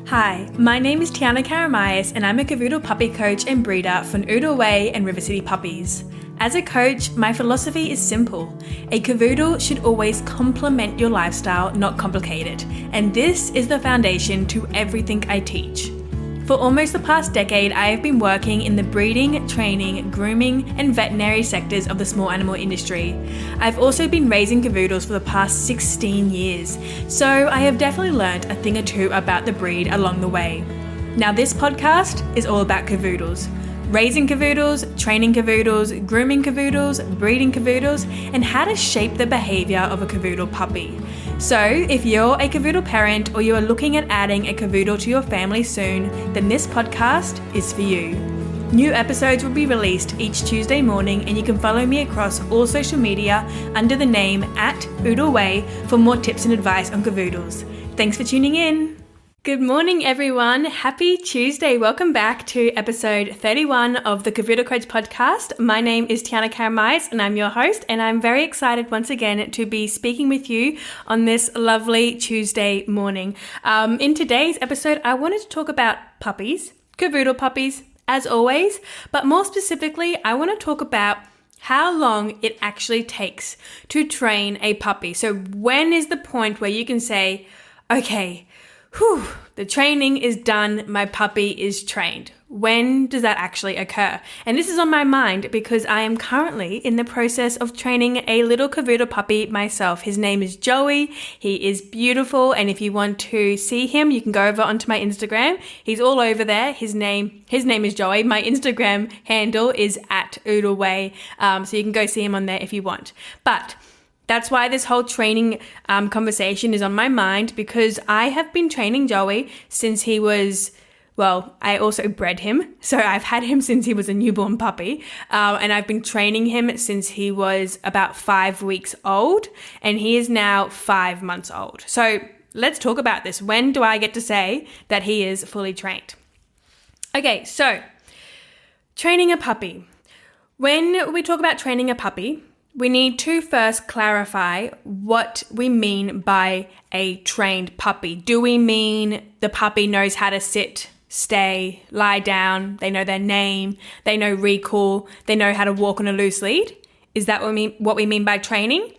Hi, my name is Tiana Karamayas and I'm a Cavoodle puppy coach and breeder for Cavoodle Way and River City puppies. As a coach, my philosophy is simple. A Cavoodle should always complement your lifestyle, not complicate it. And this is the foundation to everything I teach. For almost the past decade, I have been working in the breeding, training, grooming, and veterinary sectors of the small animal industry. I've also been raising Cavoodles for the past 16 years, so I have definitely learned a thing or two about the breed along the way. Now, this podcast is all about Cavoodles. Raising Cavoodles, training Cavoodles, grooming Cavoodles, breeding Cavoodles, and how to shape the behavior of a Cavoodle puppy. So, if you're a Cavoodle parent or you are looking at adding a Cavoodle to your family soon, then this podcast is for you. New episodes will be released each Tuesday morning, and you can follow me across all social media under the name @OodleWay for more tips and advice on Cavoodles. Thanks for tuning in. Good morning, everyone. Happy Tuesday. Welcome back to episode 31 of the Cavoodle Coach podcast. My name is Tiana Karamayas and I'm your host, and I'm very excited once again to be speaking with you on this lovely Tuesday morning. In today's episode, I wanted to talk about puppies, Cavoodle puppies, as always, but more specifically, I want to talk about how long it actually takes to train a puppy. So when is the point where you can say, okay, the training is done, my puppy is trained? When does that actually occur? And this is on my mind because I am currently in the process of training a little Cavoodle puppy myself. His name is Joey. He is beautiful, and if you want to see him, you can go over onto my Instagram. He's all over there. His name is Joey. My Instagram handle is @OodleWay, so you can go see him on there if you want. But that's why this whole training conversation is on my mind, because I have been training Joey since he was, I also bred him. So I've had him since he was a newborn puppy. And I've been training him since he was about 5 weeks old. And he is now 5 months old. So let's talk about this. When do I get to say that he is fully trained? Okay, so training a puppy. When we talk about training a puppy, we need to first clarify what we mean by a trained puppy. Do we mean the puppy knows how to sit, stay, lie down, they know their name, they know recall, they know how to walk on a loose lead? Is that what we mean by training?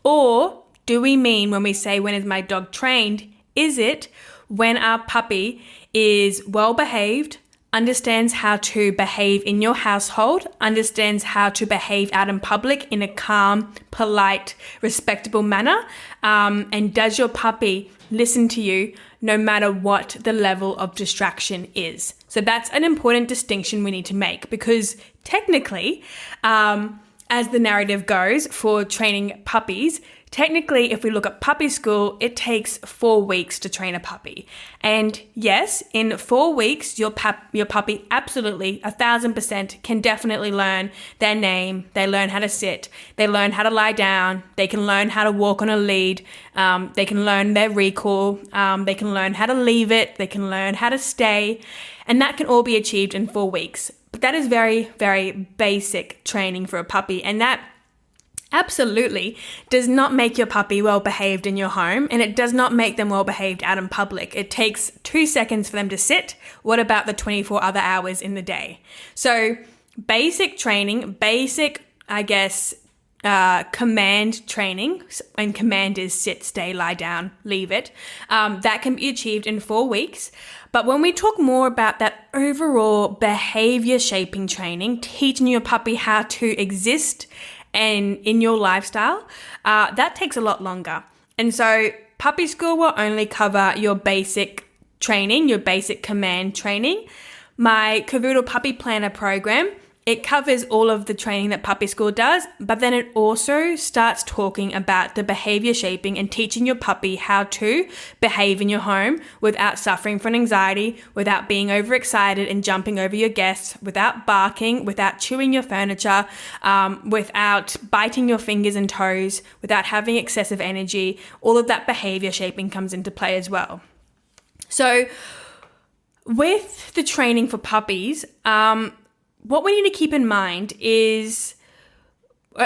Or do we mean when we say, when is my dog trained, is it when our puppy is well behaved, understands how to behave in your household, understands how to behave out in public in a calm, polite, respectable manner, and does your puppy listen to you no matter what the level of distraction is? So that's an important distinction we need to make, because technically, as the narrative goes for training puppies, technically, if we look at puppy school, it takes 4 weeks to train a puppy. And yes, in 4 weeks, your puppy absolutely 1,000% can definitely learn their name. They learn how to sit. They learn how to lie down. They can learn how to walk on a lead. They can learn their recall. They can learn how to leave it. They can learn how to stay. And that can all be achieved in 4 weeks. But that is very, very basic training for a puppy. And that absolutely does not make your puppy well behaved in your home, and it does not make them well behaved out in public. It takes 2 seconds for them to sit. What about the 24 other hours in the day? So basic training, command training, and command is sit, stay, lie down, leave it. That can be achieved in 4 weeks. But when we talk more about that overall behavior shaping training, teaching your puppy how to exist and in your lifestyle, that takes a lot longer. And so puppy school will only cover your basic training, your basic command training. My Cavoodle Puppy Planner program, it covers all of the training that puppy school does, but then it also starts talking about the behavior shaping and teaching your puppy how to behave in your home without suffering from anxiety, without being overexcited and jumping over your guests, without barking, without chewing your furniture, without biting your fingers and toes, without having excessive energy. All of that behavior shaping comes into play as well. So with the training for puppies, what we need to keep in mind is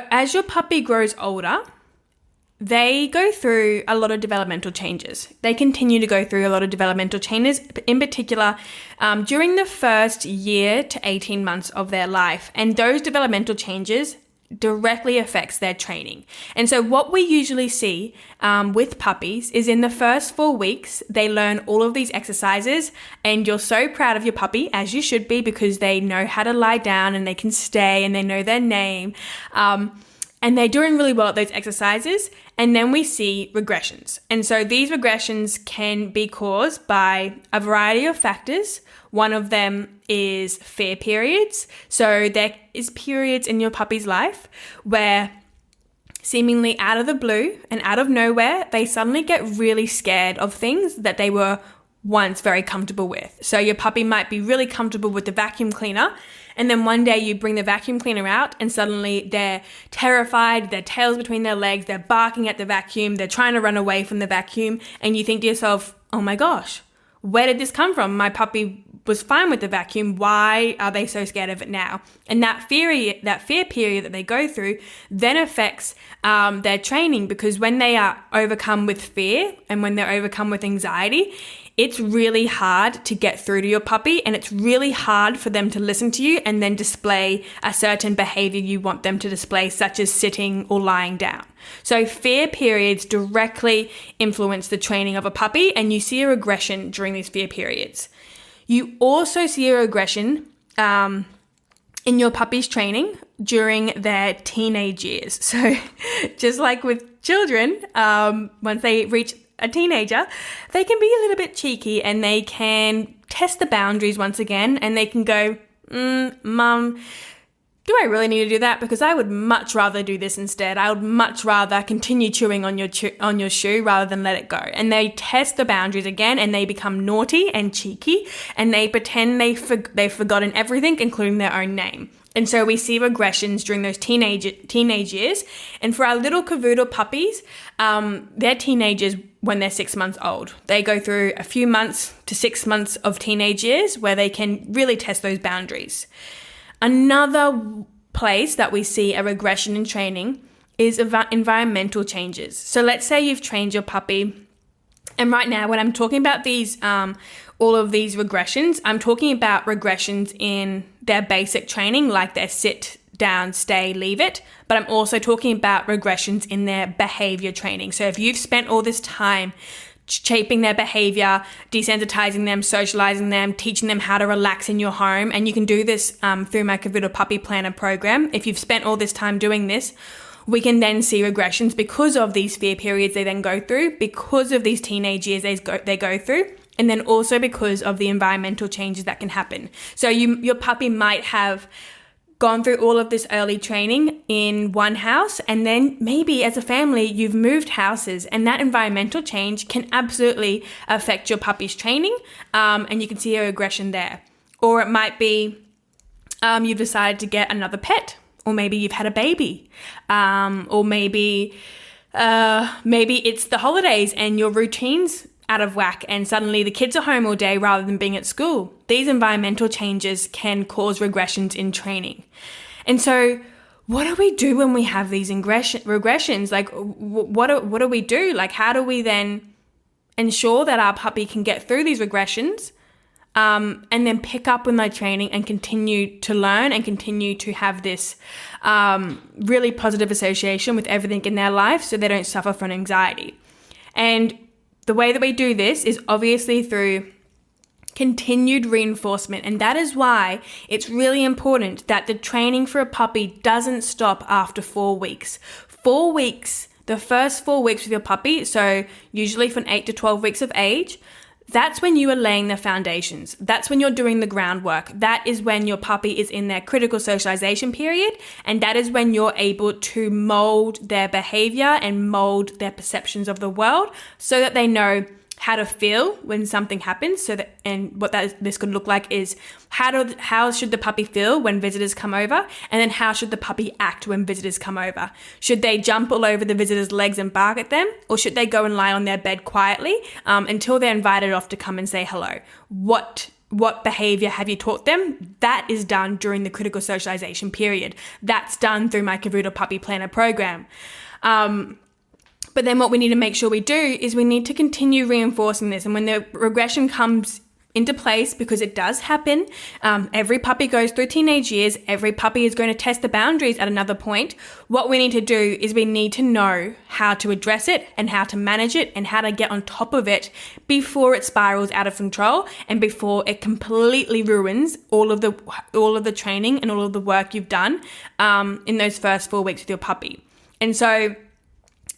as your puppy grows older, they go through a lot of developmental changes. They continue to go through a lot of developmental changes, in particular during the first year to 18 months of their life. And those developmental changes directly affects their training. And so what we usually see with puppies is in the first 4 weeks, they learn all of these exercises, and you're so proud of your puppy, as you should be, because they know how to lie down and they can stay and they know their name. And they're doing really well at those exercises. And then we see regressions. And so these regressions can be caused by a variety of factors. One of them is fear periods. So there is periods in your puppy's life where seemingly out of the blue and out of nowhere, they suddenly get really scared of things that they were once very comfortable with. So your puppy might be really comfortable with the vacuum cleaner, and then one day you bring the vacuum cleaner out and suddenly they're terrified, their tail's between their legs, they're barking at the vacuum, they're trying to run away from the vacuum, and you think to yourself, oh my gosh, where did this come from? My puppy was fine with the vacuum. Why are they so scared of it now? And that fear period that they go through then affects their training, because when they are overcome with fear and when they're overcome with anxiety, it's really hard to get through to your puppy, and it's really hard for them to listen to you and then display a certain behavior you want them to display, such as sitting or lying down. So fear periods directly influence the training of a puppy, and you see a regression during these fear periods. You also see a regression in your puppy's training during their teenage years. So just like with children, once they reach a teenager, they can be a little bit cheeky and they can test the boundaries once again, and they can go, Mum, do I really need to do that? Because I would much rather do this instead. I would much rather continue chewing on your shoe rather than let it go. And they test the boundaries again, and they become naughty and cheeky, and they pretend they've forgotten everything, including their own name. And so we see regressions during those teenage years. And for our little Cavoodle puppies, they're teenagers when they're 6 months old. They go through a few months to 6 months of teenage years where they can really test those boundaries. Another place that we see a regression in training is environmental changes. So let's say you've trained your puppy, and right now when I'm talking about these, all of these regressions, I'm talking about regressions in their basic training, like their sit, down, stay, leave it. But I'm also talking about regressions in their behavior training. So if you've spent all this time shaping their behavior, desensitizing them, socializing them, teaching them how to relax in your home, and you can do this through my Cavoodle Puppy Planner program. If you've spent all this time doing this, we can then see regressions because of these fear periods they then go through, because of these teenage years they go through, and then also because of the environmental changes that can happen. So your puppy might have gone through all of this early training in one house, and then maybe as a family you've moved houses, and that environmental change can absolutely affect your puppy's training, and you can see a regression there. Or it might be you've decided to get another pet, or maybe you've had a baby, or maybe it's the holidays and your routine's out of whack and suddenly the kids are home all day rather than being at school. These environmental changes can cause regressions in training. And so what do we do when we have these regressions? Like, what do we do? Like, how do we then ensure that our puppy can get through these regressions and then pick up on their training and continue to learn and continue to have this really positive association with everything in their life so they don't suffer from anxiety? And the way that we do this is obviously through continued reinforcement, and that is why it's really important that the training for a puppy doesn't stop after 4 weeks. 4 weeks, the first 4 weeks with your puppy, so usually from 8 to 12 weeks of age, that's when you are laying the foundations. That's when you're doing the groundwork. That is when your puppy is in their critical socialization period, and that is when you're able to mold their behavior and mold their perceptions of the world so that they know how to feel when something happens. And what this could look like is how should the puppy feel when visitors come over, and then how should the puppy act when visitors come over? Should they jump all over the visitors' legs and bark at them, or should they go and lie on their bed quietly until they're invited off to come and say hello? What behavior have you taught them? That is done during the critical socialization period. That's done through my Cavoodle Puppy Planner program. But then what we need to make sure we do is we need to continue reinforcing this. And when the regression comes into place, because it does happen, every puppy goes through teenage years, every puppy is going to test the boundaries at another point. What we need to do is we need to know how to address it and how to manage it and how to get on top of it before it spirals out of control and before it completely ruins all of the training and all of the work you've done in those first 4 weeks with your puppy. And so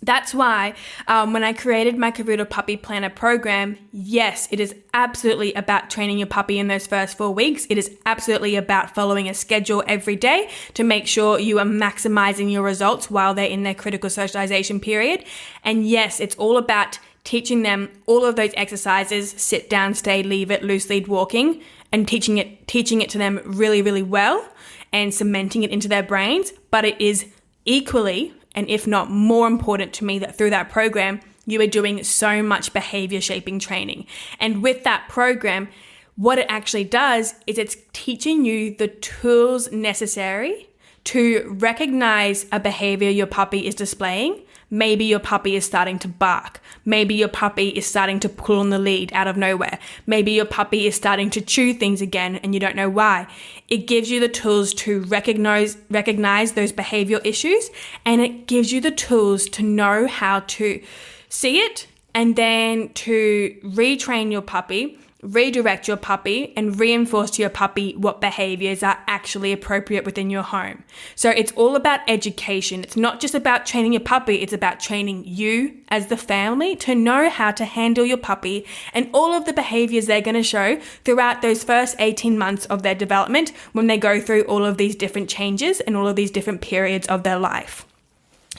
that's why when I created my Cavoodle Puppy Planner program, yes, it is absolutely about training your puppy in those first 4 weeks. It is absolutely about following a schedule every day to make sure you are maximizing your results while they're in their critical socialization period. And yes, it's all about teaching them all of those exercises, sit down, stay, leave it, loose lead walking, and teaching it to them really, really well and cementing it into their brains. But it is equally, and if not more important to me, that through that program, you are doing so much behavior shaping training. And with that program, what it actually does is it's teaching you the tools necessary to recognize a behavior your puppy is displaying. Maybe your puppy is starting to bark. Maybe your puppy is starting to pull on the lead out of nowhere. Maybe your puppy is starting to chew things again and you don't know why. It gives you the tools to recognize those behavioral issues, and it gives you the tools to know how to see it and then to retrain your puppy, redirect your puppy, and reinforce to your puppy what behaviors are actually appropriate within your home. So it's all about education. It's not just about training your puppy, it's about training you as the family to know how to handle your puppy and all of the behaviors they're going to show throughout those first 18 months of their development when they go through all of these different changes and all of these different periods of their life.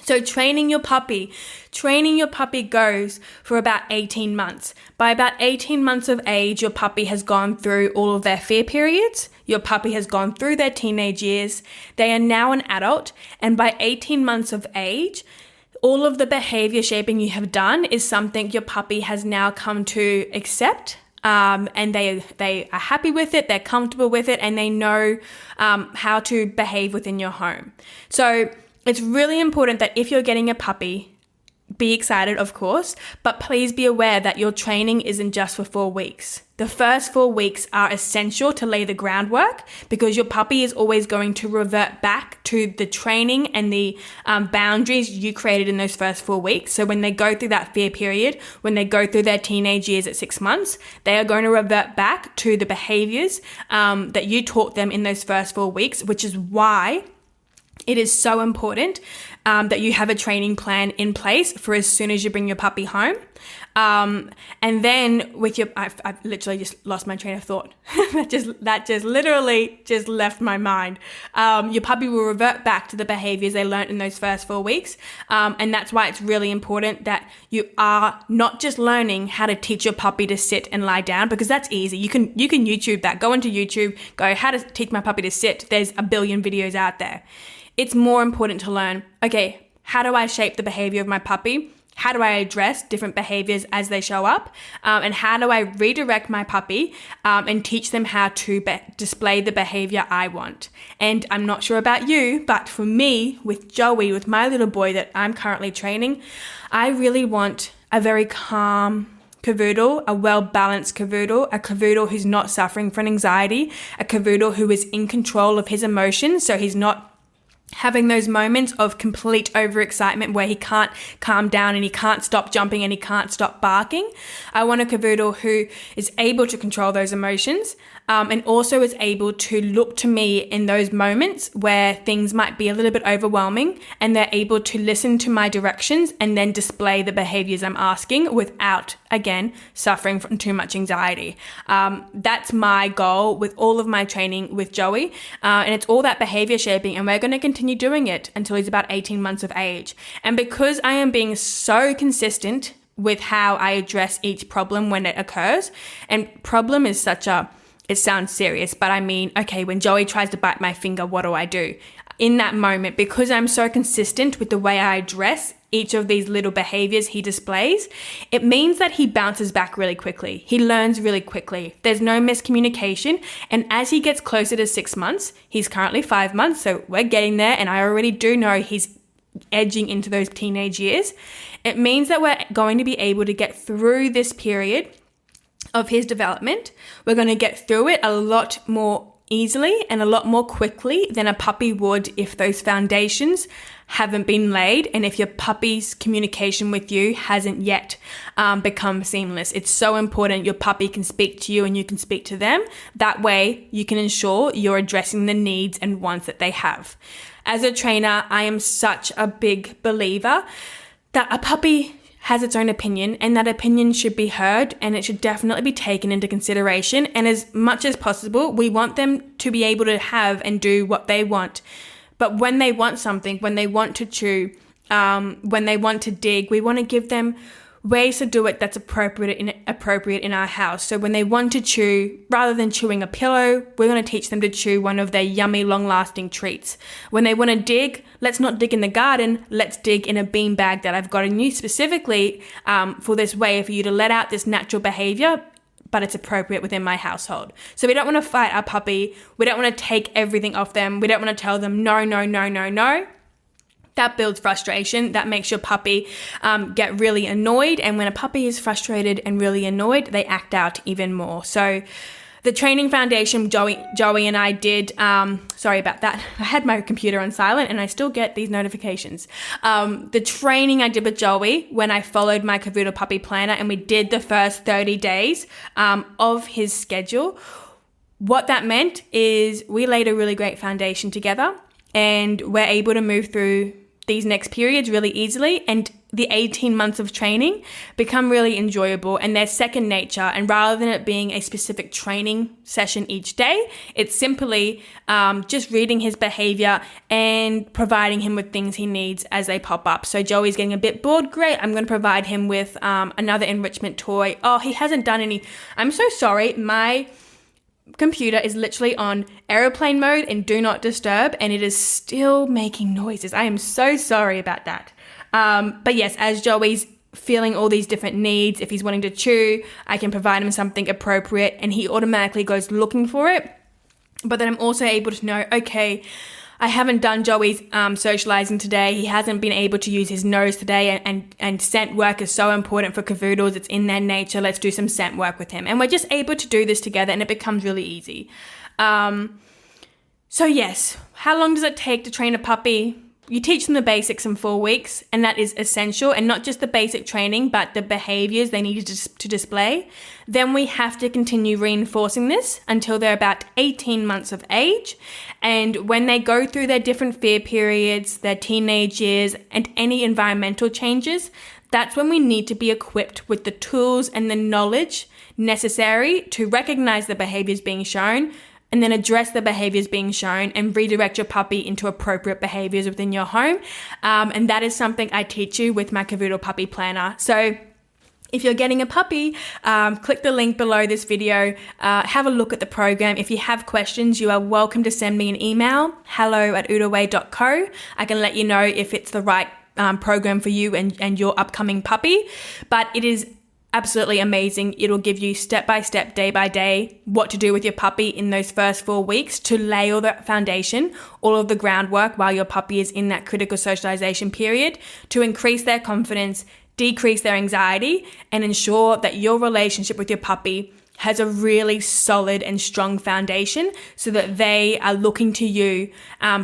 So training your puppy goes for about 18 months. By about 18 months of age, your puppy has gone through all of their fear periods. Your puppy has gone through their teenage years. They are now an adult. And by 18 months of age, all of the behavior shaping you have done is something your puppy has now come to accept. And they are happy with it, they're comfortable with it, and they know how to behave within your home. So it's really important that if you're getting a puppy, be excited, of course, but please be aware that your training isn't just for 4 weeks. The first 4 weeks are essential to lay the groundwork because your puppy is always going to revert back to the training and the boundaries you created in those first 4 weeks. So when they go through that fear period, when they go through their teenage years at 6 months, they are going to revert back to the behaviors that you taught them in those first 4 weeks, which is why it is so important that you have a training plan in place for as soon as you bring your puppy home. And then with your, I've literally just lost my train of thought. that just literally just left my mind. Your puppy will revert back to the behaviors they learned in those first 4 weeks. And that's why it's really important that you are not just learning how to teach your puppy to sit and lie down, because that's easy. You can YouTube that. Go into YouTube, go how to teach my puppy to sit. There's a billion videos out there. It's more important to learn, okay, how do I shape the behavior of my puppy? How do I address different behaviors as they show up? And how do I redirect my puppy and teach them how to display the behavior I want? And I'm not sure about you, but for me, with Joey, with my little boy that I'm currently training, I really want a very calm Cavoodle, a well-balanced Cavoodle, a Cavoodle who's not suffering from anxiety, a Cavoodle who is in control of his emotions, so he's not having those moments of complete overexcitement where he can't calm down and he can't stop jumping and he can't stop barking. I want a Cavoodle who is able to control those emotions and also is able to look to me in those moments where things might be a little bit overwhelming, and they're able to listen to my directions and then display the behaviors I'm asking without, again, suffering from too much anxiety. That's my goal with all of my training with Joey, and it's all that behavior shaping, and we're going to continue doing it until he's about 18 months of age. And because I am being so consistent with how I address each problem when it occurs, and problem is it sounds serious, but I mean, okay, when Joey tries to bite my finger, what do I do? In that moment, because I'm so consistent with the way I address each of these little behaviors he displays, it means that he bounces back really quickly. He learns really quickly. There's no miscommunication. And as he gets closer to 6 months, he's currently 5 months, so we're getting there. And I already do know he's edging into those teenage years. It means that we're going to be able to get through this period of his development. We're going to get through it a lot more easily and a lot more quickly than a puppy would if those foundations haven't been laid and if your puppy's communication with you hasn't yet become seamless. It's so important your puppy can speak to you and you can speak to them. That way you can ensure you're addressing the needs and wants that they have. As a trainer, I am such a big believer that a puppy has its own opinion, and that opinion should be heard and it should definitely be taken into consideration. And as much as possible, we want them to be able to have and do what they want. But when they want something, when they want to chew, when they want to dig, we want to give them ways to do it that's appropriate in our house. So when they want to chew, rather than chewing a pillow, we're going to teach them to chew one of their yummy, long-lasting treats. When they want to dig, let's not dig in the garden, let's dig in a bean bag that I've gotten you specifically for this way for you to let out this natural behavior, but it's appropriate within my household. So we don't want to fight our puppy. We don't want to take everything off them. We don't want to tell them no, no, no, no, no. That builds frustration. That makes your puppy get really annoyed. And when a puppy is frustrated and really annoyed, they act out even more. So the training foundation Joey and I did, sorry about that. I had my computer on silent and I still get these notifications. The training I did with Joey when I followed my Cavoodle puppy planner and we did the first 30 days of his schedule. What that meant is we laid a really great foundation together and we're able to move through these next periods really easily, and the 18 months of training become really enjoyable and they're second nature. And rather than it being a specific training session each day, it's simply just reading his behavior and providing him with things he needs as they pop up. So Joey's getting a bit bored. Great. I'm going to provide him with another enrichment toy. Oh, he hasn't done any. I'm so sorry. My computer is literally on airplane mode and do not disturb, and it is still making noises. I am so sorry about that. But yes, as Joey's feeling all these different needs, if he's wanting to chew, I can provide him something appropriate and he automatically goes looking for it. But then I'm also able to know, okay, I haven't done Joey's socializing today. He hasn't been able to use his nose today, and scent work is so important for Cavoodles. It's in their nature. Let's do some scent work with him. And we're just able to do this together and it becomes really easy. So yes, how long does it take to train a puppy? You teach them the basics in 4 weeks, and that is essential, and not just the basic training, but the behaviors they need to display. Then we have to continue reinforcing this until they're about 18 months of age. And when they go through their different fear periods, their teenage years, and any environmental changes, that's when we need to be equipped with the tools and the knowledge necessary to recognize the behaviors being shown, and then address the behaviors being shown and redirect your puppy into appropriate behaviors within your home. And that is something I teach you with my Cavoodle puppy planner. So if you're getting a puppy, click the link below this video, have a look at the program. If you have questions, you are welcome to send me an email, hello@oodleway.co. I can let you know if it's the right program for you and your upcoming puppy. But it is absolutely amazing. It'll give you step by step, day by day, what to do with your puppy in those first 4 weeks to lay all the foundation, all of the groundwork while your puppy is in that critical socialization period to increase their confidence, decrease their anxiety, and ensure that your relationship with your puppy has a really solid and strong foundation so that they are looking to you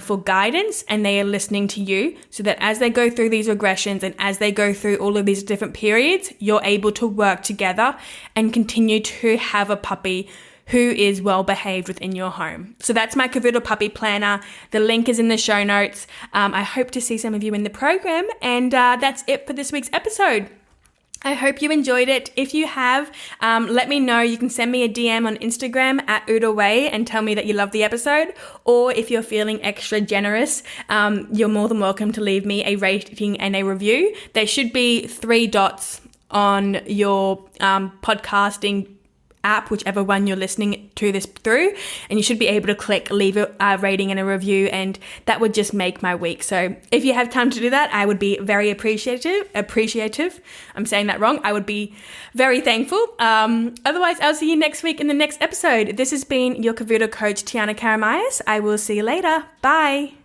for guidance and they are listening to you so that as they go through these regressions and as they go through all of these different periods, you're able to work together and continue to have a puppy who is well behaved within your home. So that's my Cavoodle puppy planner. The link is in the show notes. I hope to see some of you in the program, and that's it for this week's episode. I hope you enjoyed it. If you have, let me know. You can send me a DM on Instagram @oodleway and tell me that you love the episode. Or if you're feeling extra generous, you're more than welcome to leave me a rating and a review. There should be 3 dots on your podcasting app, whichever one you're listening to this through, and you should be able to click leave a rating and a review, and that would just make my week. So if you have time to do that, I would be very appreciative. I'm saying that wrong. I would be very thankful. Otherwise, I'll see you next week in the next episode. This has been your Cavoodle coach, Tiana Karamayas. I will see you later. Bye.